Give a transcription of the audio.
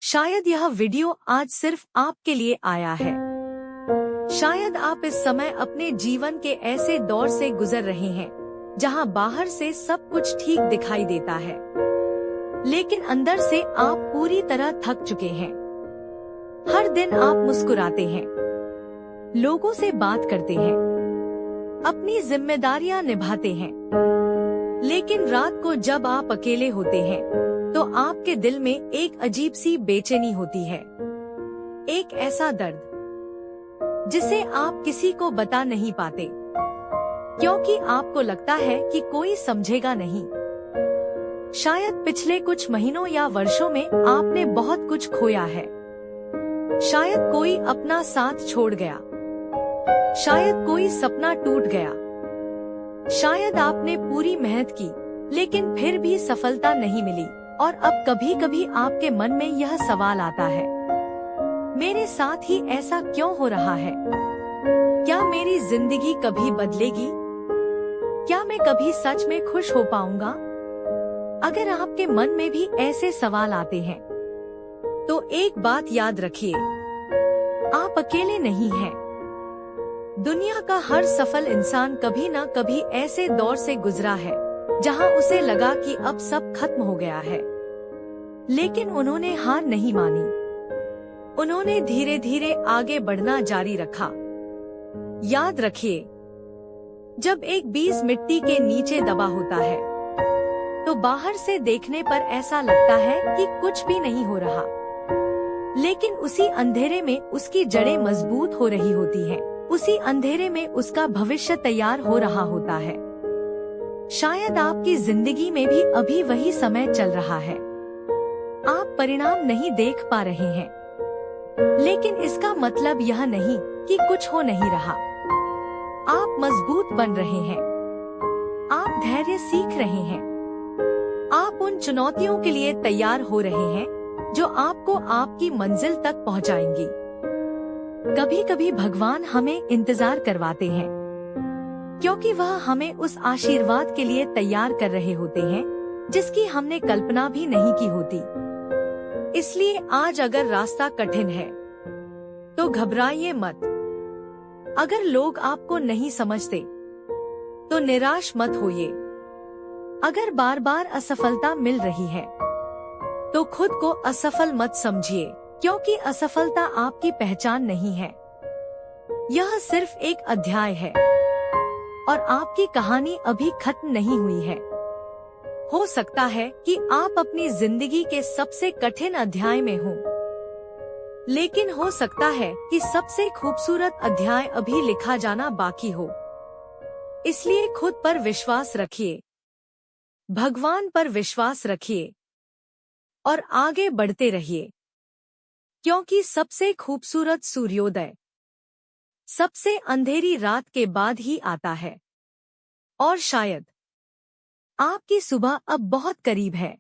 शायद यह वीडियो आज सिर्फ आपके लिए आया है। शायद आप इस समय अपने जीवन के ऐसे दौर से गुजर रहे हैं जहां बाहर से सब कुछ ठीक दिखाई देता है, लेकिन अंदर से आप पूरी तरह थक चुके हैं। हर दिन आप मुस्कुराते हैं, लोगों से बात करते हैं, अपनी जिम्मेदारियां निभाते हैं, लेकिन रात को जब आप अकेले होते हैं तो आपके दिल में एक अजीब सी बेचैनी होती है। एक ऐसा दर्द जिसे आप किसी को बता नहीं पाते, क्योंकि आपको लगता है कि कोई समझेगा नहीं। शायद पिछले कुछ महीनों या वर्षों में आपने बहुत कुछ खोया है। शायद कोई अपना साथ छोड़ गया, शायद कोई सपना टूट गया, शायद आपने पूरी मेहनत की लेकिन फिर भी सफलता नहीं मिली। और अब कभी कभी आपके मन में यह सवाल आता है, मेरे साथ ही ऐसा क्यों हो रहा है? क्या मेरी जिंदगी कभी बदलेगी? क्या मैं कभी सच में खुश हो पाऊंगा? अगर आपके मन में भी ऐसे सवाल आते हैं तो एक बात याद रखिए, आप अकेले नहीं हैं। दुनिया का हर सफल इंसान कभी न कभी ऐसे दौर से गुजरा है जहां उसे लगा कि अब सब खत्म हो गया है, लेकिन उन्होंने हार नहीं मानी। उन्होंने धीरे धीरे आगे बढ़ना जारी रखा। याद रखिए, जब एक बीज मिट्टी के नीचे दबा होता है तो बाहर से देखने पर ऐसा लगता है कि कुछ भी नहीं हो रहा, लेकिन उसी अंधेरे में उसकी जड़ें मजबूत हो रही होती हैं। उसी अंधेरे में उसका भविष्य तैयार हो रहा होता है। शायद आपकी जिंदगी में भी अभी वही समय चल रहा है। आप परिणाम नहीं देख पा रहे हैं, लेकिन इसका मतलब यह नहीं कि कुछ हो नहीं रहा। आप मजबूत बन रहे हैं, आप धैर्य सीख रहे हैं, आप उन चुनौतियों के लिए तैयार हो रहे हैं जो आपको आपकी मंजिल तक पहुंचाएंगी। कभी कभी भगवान हमें इंतजार करवाते हैं, क्योंकि वह हमें उस आशीर्वाद के लिए तैयार कर रहे होते हैं जिसकी हमने कल्पना भी नहीं की होती। इसलिए आज अगर रास्ता कठिन है तो घबराइए मत। अगर लोग आपको नहीं समझते तो निराश मत होइए। अगर बार बार असफलता मिल रही है तो खुद को असफल मत समझिए, क्योंकि असफलता आपकी पहचान नहीं है। यह सिर्फ एक अध्याय है और आपकी कहानी अभी खत्म नहीं हुई है। हो सकता है कि आप अपनी जिंदगी के सबसे कठिन अध्याय में हो, लेकिन हो सकता है कि सबसे खूबसूरत अध्याय अभी लिखा जाना बाकी हो। इसलिए खुद पर विश्वास रखिए, भगवान पर विश्वास रखिए और आगे बढ़ते रहिए, क्योंकि सबसे खूबसूरत सूर्योदय सबसे अंधेरी रात के बाद ही आता है। और शायद आपकी सुबह अब बहुत करीब है।